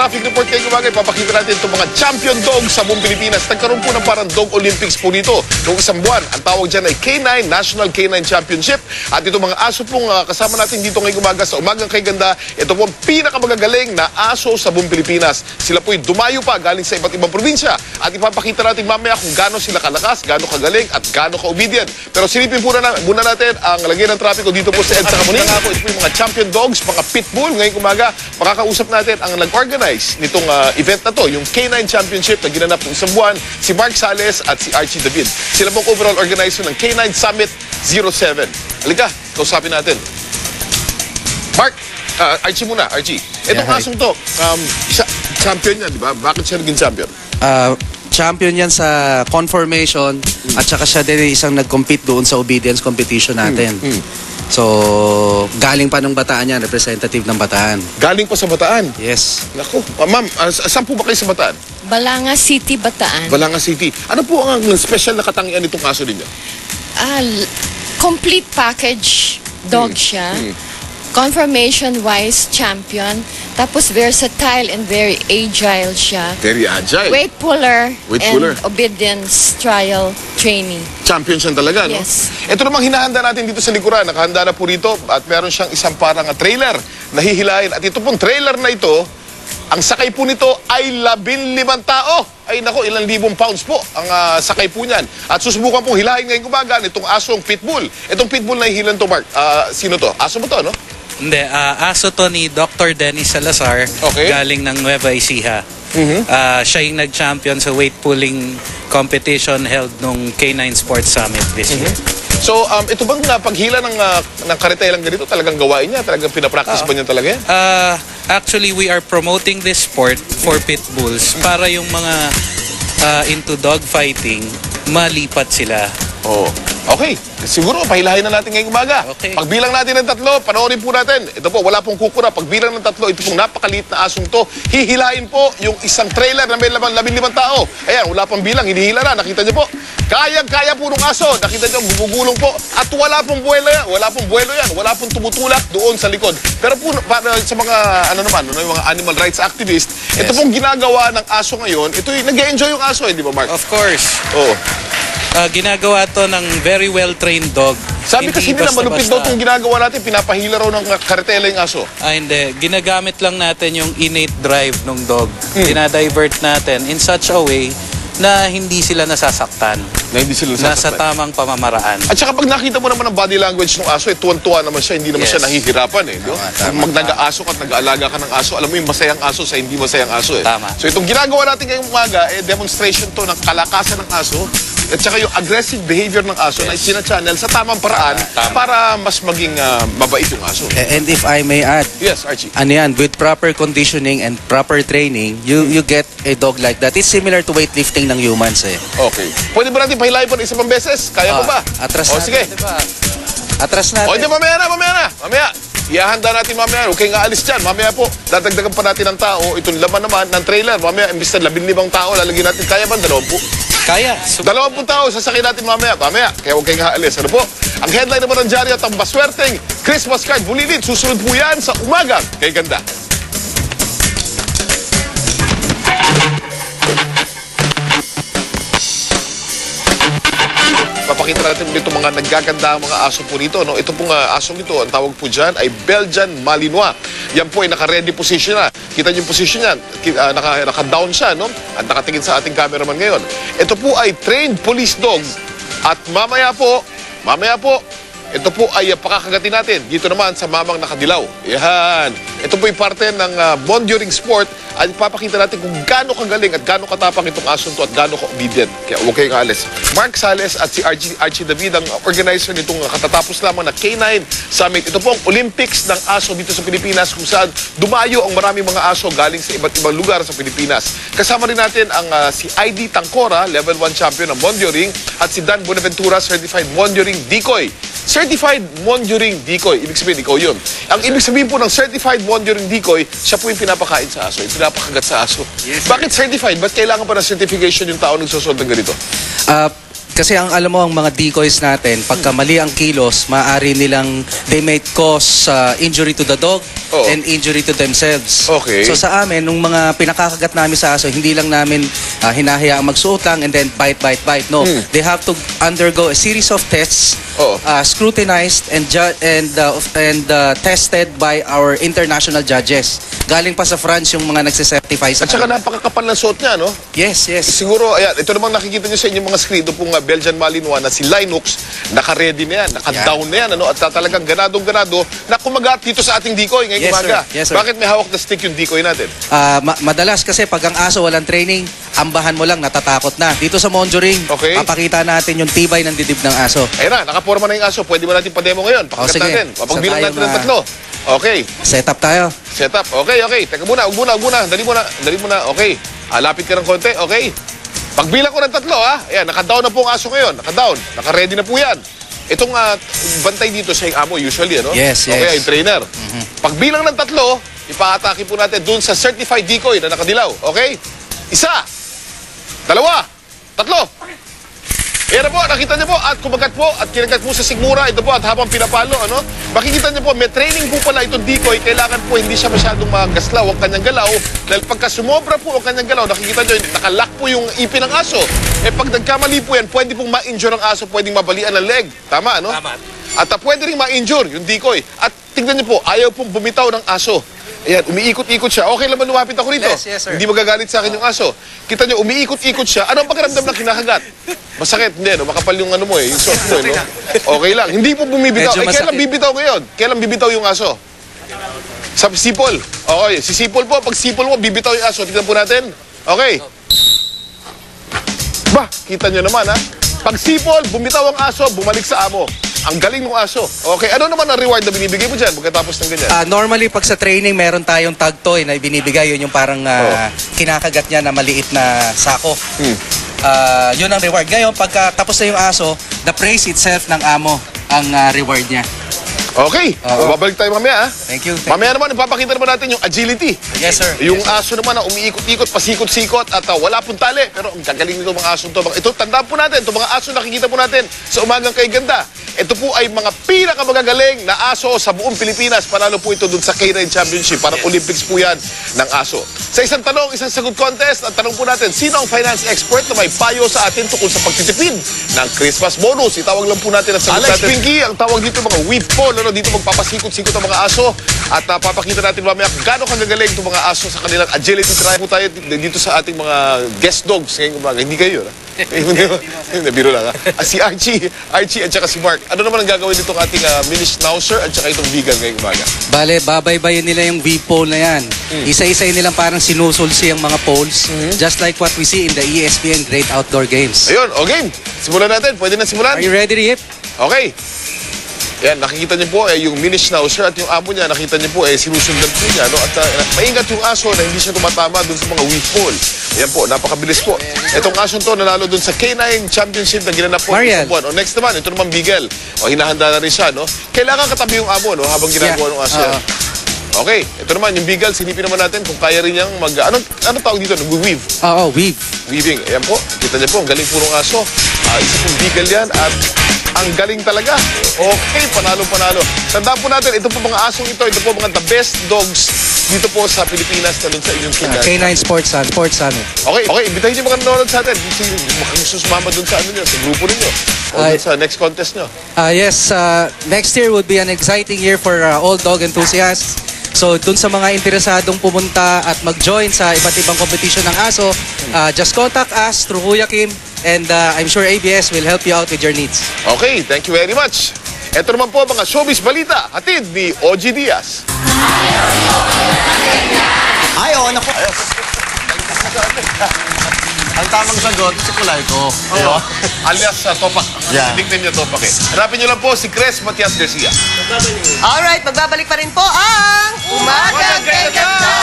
traffic report ngayong umaga, ipapakita natin itong mga champion dogs sa buong Pilipinas. Nagkaroon po ng parang Dog Olympics po dito noong isang buwan. Ang tawag dyan ay K9, National K9 Championship. At itong mga aso pong kasama natin dito ngayong umaga sa Umagang Kay Ganda, ito po ang pinakamagagaling na aso sa buong Pilipinas. Sila po'y dumayo pa galing sa iba't ibang probinsya. At ipapakita natin mamaya kung gaano sila kalakas, gaano kagaling, at gaano ka-obedient. Pero silipin muna natin ang lagyan ng trapiko dito po sa EDSA Kamuning. Ito po yung mga champion dogs, mga pitbull. Ngayong umaga, makakausap natin ang nag-organize nitong event na to, yung K9 Championship na ginanap ng isang buwan, si Mark Sales at si Archie David. Sila pong overall organizer ng K9 Summit 07. Halika, kausapin natin. Mark, Archie muna, Archie. Itong asong to, champion yan, di ba? Bakit siya naging champion? Champion yan sa conformation at saka siya din isang nag-compete doon sa obedience competition natin. So, galing pa ng Bataan yan, representative ng Bataan. Galing pa sa Bataan? Yes. Naku, ma'am, saan po ba kayo sa Bataan? Balanga City, Bataan. Balanga City. Ano po ang special na katangian nitong aso ninyo? Complete package dog siya. Conformation-wise, champion. Tapos versatile and very agile siya. Very agile. Weight puller and puller. obedience trial training. Champion siya talaga, no? Yes. Ito namang hinahanda natin dito sa likuran. Nakahanda na po rito at meron siyang isang parang trailer na hihilahin. At ito pong trailer na ito, ang sakay po nito ay 15 tao. Ay nako, ilang libong pounds po ang sakay po niyan. At susubukan pong hilahin ngayong umaga itong asong pitbull. Itong pitbull na hihilan to, Mark. Sino to? Aso mo to, no? Hindi, aso to ni Dr. Dennis Salazar, galing ng Nueva Ecija. Siya yung nag-champion sa weight pulling competition held nung K9 Sports Summit this year. So, ito bang paghila ng karitelang ganito, talagang gawain niya? Talagang pinapractice ba niya talaga yan? Actually, we are promoting this sport for pit bulls para yung mga into dog fighting, malipat sila. Oh. Okay, siguro pahilahin na natin ngayong umaga. Okay. Pagbilang natin ng 3, panoorin po natin. Ito po, wala pong kukura. Pagbilang ng 3, ito pong napakaliit na asong to. Hihilahin po yung isang trailer na may 15 tao. Ayan, wala pang bilang, hinihila na. Nakita niyo po. Kayang-kaya po ng aso. Nakita niyo, gumugulong po. At wala pong buwelo yan. Wala pong buwelo yan. Wala pong tumutulak doon sa likod. Pero po, para sa mga, yung mga animal rights activists, ito pong ginagawa ng aso ngayon, ito yung nag-enjoy yung aso, di ba, Mark? Of course. Oo. Ginagawa to ng very well-trained dog. Sabi kasi nila, malupit daw itong ginagawa natin, pinapahila raw ng karitela yung aso. Hindi. Ginagamit lang natin yung innate drive ng dog. Dinadivert natin in such a way na hindi sila nasasaktan. Na hindi sila Nasa tamang pamamaraan. At saka pag nakita mo naman ang body language ng aso, tuwan-tuwa naman siya, hindi naman siya nahihirapan. No? Kung nag-aasok at nag-aalaga ka ng aso, alam mo yung masayang aso sa hindi masayang aso. Tama. So itong ginagawa natin ngayong umaga, demonstration to ng kalakasan ng aso at saka yung aggressive behavior ng aso na isinachannel sa tamang paraan para mas maging mabait yung aso. And if I may add, Yes, Archie. ano yan, with proper conditioning and proper training, you get a dog like that. It's similar to weightlifting ng humans eh. Okay. Pwede ba natin pahilahin pa isa pang beses? Kaya mo ba? Atras natin, sige. diba? Atras natin. O, hindi, mamaya na. Mamaya. Ihahanda natin mamaya. Huwag kayong aalis dyan. Mamaya po, dadagdagan pa natin ng tao. Itong laman naman ng trailer. Mamaya, imbis na 15 tao, lalagyan natin. Kaya ba? 20? Kaya. 20 tao, sasakyan natin mamaya. Kaya huwag kayong aalis. Ano po? Ang headline naman ng dyaryo at ang baswerteng Christmas card bulilit. Susunod po yan sa Umagang Kay Ganda. Papakita natin dito mga naggaganda mga aso po rito. No? Ito pong asong ito, ang tawag po dyan ay Belgian Malinois. Yan po ay naka-ready position na. Kita niyo yung position niyan. Naka-down siya, no? At nakatingin sa ating cameraman ngayon. Ito po ay trained police dog. At mamaya po, ito po ay pakakagatin natin. Dito naman sa mamang nakadilaw. Yan. Ito po ay parte ng bonduring sport at ipapakita natin kung gaano kagaling at gaano katapang itong aso to at gaano ka-obedient. Kaya huwag kayong aalis. Mark Sales at si Archie David ang organizer nitong katatapos lamang na K9 Summit. Ito po ang Olympics ng aso dito sa Pilipinas kung saan dumayo ang maraming mga aso galing sa iba't ibang lugar sa Pilipinas. Kasama rin natin ang si ID Tangcora, level 1 champion ng Monduring at si Dan Buenaventura, certified Monduring Decoy. Certified Monduring Decoy. Ibig sabihin, ikaw yun. Ang ibig sabihin po ng Certified Monduring Decoy, siya po yung pinapakain sa aso, yung pinapakagat sa aso. Yes, bakit certified? Ba't kailangan pa ng certification yung tao nagsusunod ng ganito? Kasi ang alam mo, ang mga decoys natin, pagka mali ang kilos, maaari nilang, they may cause injury to the dog Oo. and injury to themselves. Okay. So sa amin, nung mga pinakakagat namin sa aso, hindi lang namin hinahayaang magsuot lang and then bite. No, they have to undergo a series of tests, Oo. scrutinized and tested by our international judges. Galing pa sa France yung mga nagsicertify sa At saka kanila. napakakapal ng suot niya, no? Yes. Siguro, ayan, ito namang nakikita nyo sa inyong mga screen, ito pong Belgian Malinois na si Linux, naka-ready na yan, naka-down na yan, ano? At talagang ganadong-ganado na kumagat dito sa ating decoy ngayong Yes, umaga. sir. Yes, sir. Bakit may hawak na stick yung decoy natin? Madalas kasi pag ang aso walang training, ambahan mo lang, natatakot na. Dito sa Monjoring, Okay. papakita natin yung tibay ng didib ng aso. Ayun na, nakaporma na yung aso. Pwede ba natin pa-demo ngayon? Pakagat sige. natin. Mapagbilang Isa natin ng tayong, 3. Okay. Set up tayo. Set up. Okay. Teka muna. Dali muna. Okay. Lapit ka ng konti. Okay. Pagbilang ko ng 3, ha? Ayan, naka-down na po ang aso ngayon. Naka-down. Naka-ready na po yan. Itong bantay dito sa yung amo usually, ano? Yes. Okay, yung trainer. Pagbilang ng 3, ipaatake po natin dun sa certified decoy na nakadilaw. Okay? 1, 2, 3. Ayan na po, nakita niyo po, at kumagat po, at kinagat po sa sigmura, ito po, at habang pinapalo, ano, makikita niyo po, may training po pala itong decoy, kailangan po hindi siya masyadong magaslaw ang kanyang galaw, dahil pagka sumobra po ang kanyang galaw, nakikita niyo, nakalock po yung ipin ng aso. Pag nagkamali po yan, pwede pong ma-injure ang aso, pwedeng mabalian ang leg. Tama, ano? Tama. At pwede rin ma-injure yung decoy. At tignan niyo po, ayaw pong bumitaw ng aso. Ayan, umiikot-ikot siya. Okay lang ba lumapit ako rito? Yes, sir. Hindi magagalit sa akin yung aso. Kita niyo, umiikot-ikot siya. Ano ang pakiramdam ng kinakagat? Masakit? Hindi, no? Makapal yung ano mo eh, yung suot mo eh, no? Okay lang. Hindi po bumibitaw. Medyo Kailan masakit. bibitaw ngayon? Kailan bibitaw yung aso? Sa sipol. Okay, si sipol po. Pag sipol mo, bibitaw yung aso. Tignan po natin. Okay. Bah, kita niyo naman, ha? Pag sipol, bumitaw ang aso, bumalik sa amo. Ang galing ng aso. Okay, ano naman ang reward na binibigay mo dyan pagkatapos ng ganyan? Normally, pag sa training, meron tayong tag toy na binibigay. Yun yung parang kinakagat niya na maliit na sako. Yun ang reward. Ngayon, pagka tapos na yung aso, the praise itself ng amo ang reward niya. Okay, babalik tayo mamaya, ha? Thank you. Mamaya naman, ipapakita naman natin yung agility. Yes, sir. Yung aso naman na umiikot-ikot, pasikot-sikot at wala pong tali. Pero ang gagaling nito mga aso to. Ito, tandaan po natin, itong mga aso nakikita po natin sa umagang kay ganda. Ito po ay mga pinakamagagaling na aso sa buong Pilipinas. Panalo po ito dun sa K9 Championship. Parang Olympics po yan ng aso. Sa isang tanong, isang sagot contest, at tanong po natin, sino ang finance expert na may payo sa atin tungkol sa pagtitipid ng Christmas bonus? Itawag lang po natin ang sagot natin. Alex Pinky, ang tawag dito mga whip po. Dito magpapasikot-sikot ang mga aso. At papakita natin mamaya kung gaano kagagaling itong mga aso sa kanilang agility. Try po tayo dito sa ating mga guest dogs. Ngayong umaga. Hindi kayo, ha? Hindi, biro lang, ha? Si Archie at saka si Mark. Ano naman ang gagawin nitong ating mini schnauzer at saka itong vegan ngayong umaga? Bale, babaybayin nila yung V-pole na yan. Isa-isa nilang parang sinusulsi ang mga poles. Just like what we see in the ESPN Great Outdoor Games. Ayun, o game. Simulan natin. Pwede na simulan? Are you ready, Rip? Okay. Yan, nakikita niyo po yung mini schnauzer at yung amo niya, nakita niyo po sinusundan po niya, no? At maingat yung aso na hindi siya tumatama dun sa mga weak pole. Ayan po, napakabilis po. Itong aso to nanalo dun sa K9 Championship na ginanap po Mariel. sa buwan. O next naman, ito naman Beagle. O hinahanda na rin siya, no? Kailangan katabi yung amo, no? Habang ginagawa ng aso yan. Okay, ito naman yung Beagle, sinipin naman natin kung kaya rin niyang ano tawag dito? Nag-weave. Oo, weave. Weaving. Ayan po, kita niyo po, ang galing po ng aso. Isa pong Beagle yan at ang galing talaga. Okay, panalo-panalo. Tandaan po natin, ito po mga asong ito po mga the best dogs dito po sa Pilipinas na doon sa inyong K9. K9 Sports Summit. Okay, ibitahin niyo mga nanonood sa atin. Kung gusto sumama doon sa ano niyo, sa grupo ninyo. O doon sa next contest niyo. Yes, next year would be an exciting year for all dog enthusiasts. So, dun sa mga interesadong pumunta at mag-join sa iba't ibang competition ng aso, just contact us through Kuya Kim and I'm sure ABS will help you out with your needs. Okay, thank you very much. Ito naman po mga showbiz balita, hatid ni OG Diaz. Ayo, naku. Ang tamang sagot, si Kulay ko. Oo. Alias Topak. Yeah. Nickname niya Topak eh. Hanapin niyo lang po si Cres Matias Garcia. Alright, magbabalik pa rin po ang Umagang Kay Ganda!